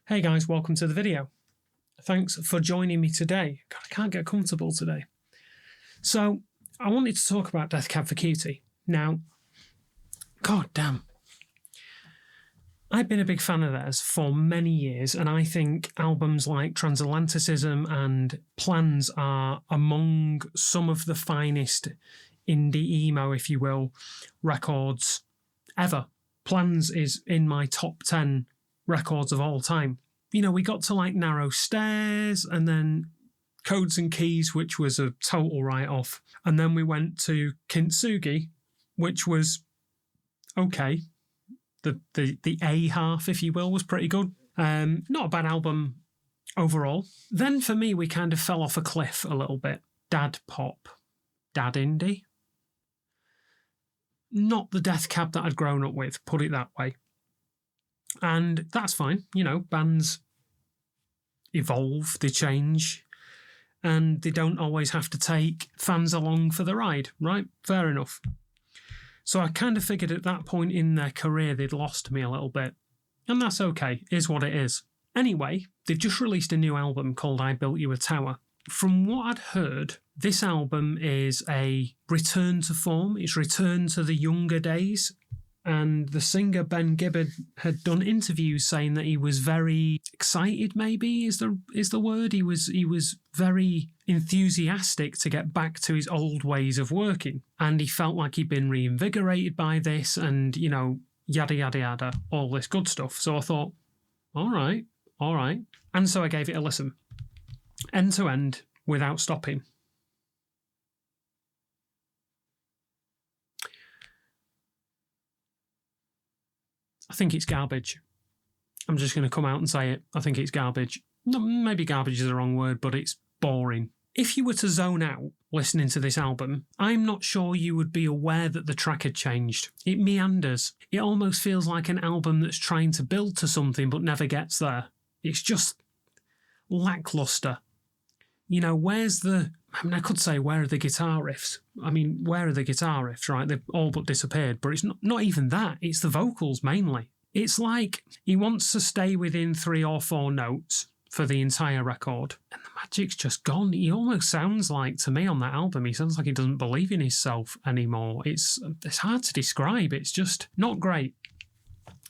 Hey guys, welcome to the video. Thanks for joining me today. God, I can't get comfortable today. So, I wanted to talk about Death Cab for Cutie. Now, god damn. I've been a big fan of theirs for many years, and I think albums like Transatlanticism and Plans are among some of the finest indie emo, if you will, records ever. Plans is in my top 10 records of all time. You know, we got to like Narrow Stairs and then Codes and Keys, which was a total write-off. And then we went to Kintsugi, which was okay. The A half, if you will, was pretty good. Not a bad album overall. Then for me, we kind of fell off a cliff a little bit. Dad pop. Dad indie. Not the Death Cab that I'd grown up with, put it that way. And that's fine. You know, bands evolve, they change, and they don't always have to take fans along for the ride, right? Fair enough. So I kind of figured at that point in their career they'd lost me a little bit. And that's okay, is what it is. Anyway, they've just released a new album called I Built You a Tower. From what I'd heard, this album is a return to form. It's return to the younger days. And the singer Ben Gibbard had done interviews saying that he was very excited, maybe is the word. He was very enthusiastic to get back to his old ways of working. And he felt like he'd been reinvigorated by this and, you know, yada, yada, yada, all this good stuff. So I thought, all right. And so I gave it a listen. End to end, without stopping. I think it's garbage. I'm just going to come out and say it. I think it's garbage. No, maybe garbage is the wrong word, but it's boring. If you were to zone out listening to this album, I'm not sure you would be aware that the track had changed. It meanders. It almost feels like an album that's trying to build to something but never gets there. It's just lackluster. You know, I could say, where are the guitar riffs? I mean, where are the guitar riffs, right? They've all but disappeared, but it's not even that. It's the vocals mainly. It's like he wants to stay within 3 or 4 notes for the entire record, and the magic's just gone. He almost sounds like, to me on that album, he sounds like he doesn't believe in himself anymore. It's hard to describe. It's just not great.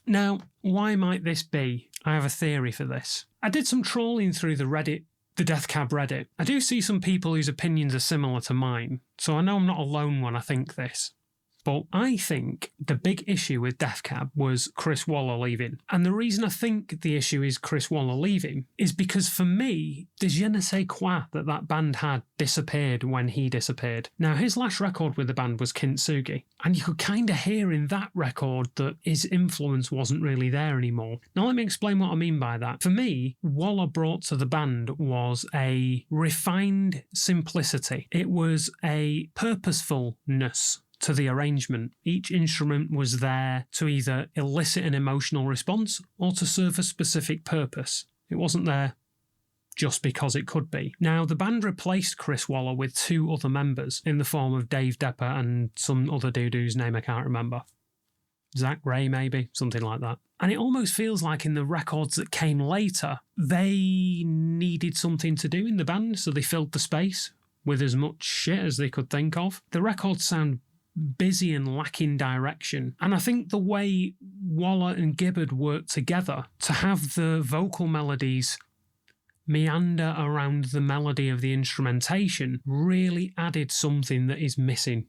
Now, why might this be? I have a theory for this. I did some trawling through the Death Cab Reddit. I do see some people whose opinions are similar to mine, so I know I'm not alone when I think this. But I think the big issue with Death Cab was Chris Waller leaving. And the reason I think the issue is Chris Waller leaving is because for me, the je ne sais quoi that band had disappeared when he disappeared. Now, his last record with the band was Kintsugi, and you could kind of hear in that record that his influence wasn't really there anymore. Now, let me explain what I mean by that. For me, Waller brought to the band was a refined simplicity. It was a purposefulness to the arrangement. Each instrument was there to either elicit an emotional response or to serve a specific purpose. It wasn't there just because it could be. Now, the band replaced Chris Waller with 2 other members in the form of Dave Depper and some other dude whose name I can't remember. Zach Ray, maybe? Something like that. And it almost feels like in the records that came later, they needed something to do in the band, so they filled the space with as much shit as they could think of. The records sound busy and lacking direction. And I think the way Waller and Gibbard worked together to have the vocal melodies meander around the melody of the instrumentation really added something that is missing.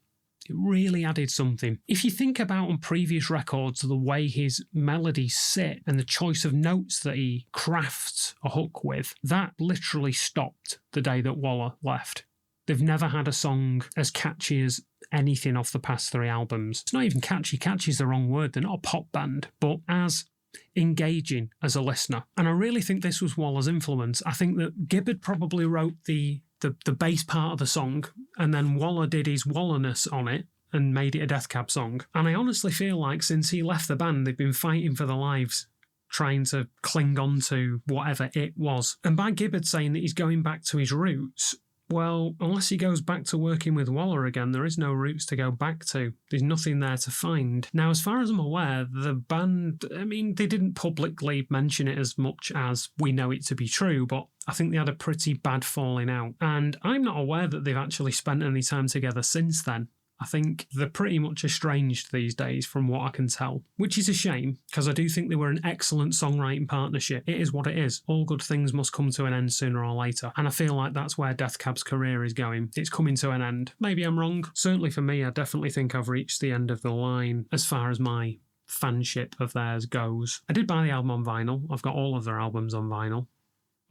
It really added something. If you think about on previous records, the way his melodies sit and the choice of notes that he crafts a hook with, that literally stopped the day that Waller left. They've never had a song as catchy as anything off the past 3 albums. It's not even catchy. Catchy is the wrong word. They're not a pop band, but as engaging as a listener. And I really think this was Waller's influence. I think that Gibbard probably wrote the bass part of the song, and then Waller did his Wallerness on it and made it a Death Cab song. And I honestly feel like since he left the band, they've been fighting for their lives, trying to cling on to whatever it was. And by Gibbard saying that he's going back to his roots, Well, unless he goes back to working with Waller again, there is no roots to go back to. There's nothing there to find. Now, as far as I'm aware, the band, I mean, they didn't publicly mention it as much as we know it to be true, but I think they had a pretty bad falling out. And I'm not aware that they've actually spent any time together since then. I think they're pretty much estranged these days from what I can tell, which is a shame because I do think they were an excellent songwriting partnership. It is what it is. All good things must come to an end sooner or later, and I feel like that's where Death Cab's career is going. It's coming to an end. Maybe I'm wrong. Certainly for me, I definitely think I've reached the end of the line as far as my fanship of theirs goes. I did buy the album on vinyl. I've got all of their albums on vinyl,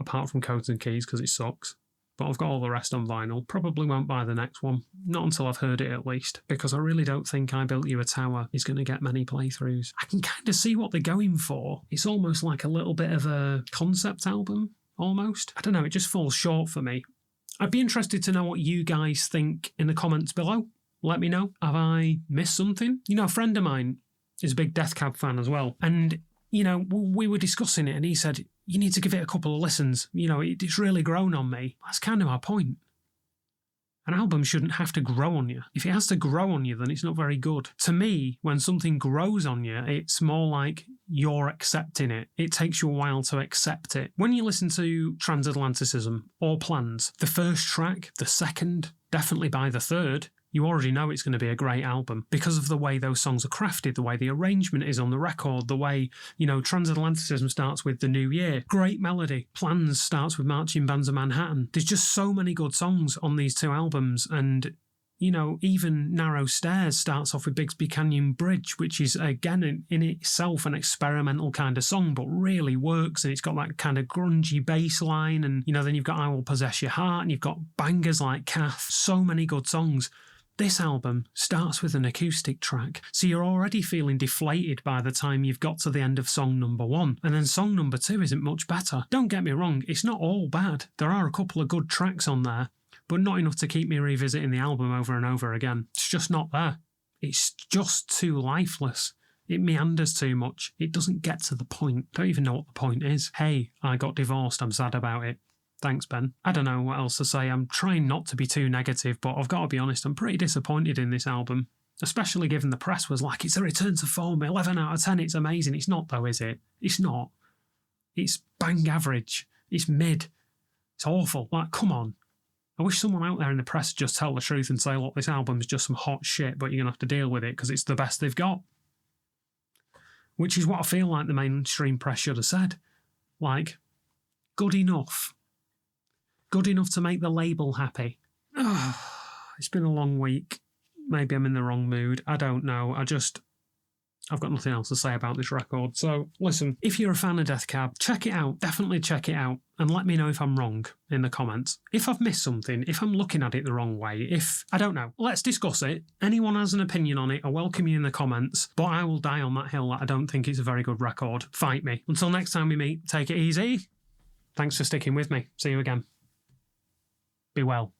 apart from Codes and Keys because it sucks. But I've got all the rest on vinyl. Probably won't buy the next one. Not until I've heard it at least, because I really don't think I Built You a Tower is going to get many playthroughs. I can kind of see what they're going for. It's almost like a little bit of a concept album, almost. I don't know, it just falls short for me. I'd be interested to know what you guys think in the comments below. Let me know. Have I missed something? You know, a friend of mine is a big Death Cab fan as well. And, you know, we were discussing it and he said, you need to give it a couple of listens. You know, it's really grown on me. That's kind of my point. An album shouldn't have to grow on you. If it has to grow on you, then it's not very good. To me, when something grows on you, it's more like you're accepting it. It takes you a while to accept it. When you listen to Transatlanticism or Plans, the first track, the second, definitely by the third, you already know it's going to be a great album because of the way those songs are crafted, the way the arrangement is on the record, the way, you know, Transatlanticism starts with The New Year. Great melody. Plans starts with Marching Bands of Manhattan. There's just so many good songs on these two albums. And, you know, even Narrow Stairs starts off with Bixby Canyon Bridge, which is, again, in itself an experimental kind of song, but really works. And it's got that kind of grungy bass line. And, you know, then you've got I Will Possess Your Heart and you've got bangers like Kath. So many good songs. This album starts with an acoustic track, so you're already feeling deflated by the time you've got to the end of song number 1, and then song number 2 isn't much better. Don't get me wrong, it's not all bad. There are a couple of good tracks on there, but not enough to keep me revisiting the album over and over again. It's just not there. It's just too lifeless. It meanders too much. It doesn't get to the point. Don't even know what the point is. Hey, I got divorced, I'm sad about it. Thanks, Ben. I don't know what else to say. I'm trying not to be too negative, but I've got to be honest, I'm pretty disappointed in this album, especially given the press was like, it's a return to form, 11 out of 10, it's amazing. It's not though, is it? It's not. It's bang average. It's mid. It's awful. Like, come on. I wish someone out there in the press would just tell the truth and say, look, this album's just some hot shit, but you're going to have to deal with it because it's the best they've got. Which is what I feel like the mainstream press should have said. Like, good enough. Good enough to make the label happy. It's been a long week. Maybe I'm in the wrong mood. I don't know. I've got nothing else to say about this record. So, listen, if you're a fan of Death Cab, check it out. Definitely check it out. And let me know if I'm wrong in the comments. If I've missed something, if I'm looking at it the wrong way, I don't know. Let's discuss it. Anyone has an opinion on it, I welcome you in the comments. But I will die on that hill that I don't think it's a very good record. Fight me. Until next time we meet, take it easy. Thanks for sticking with me. See you again. Be well.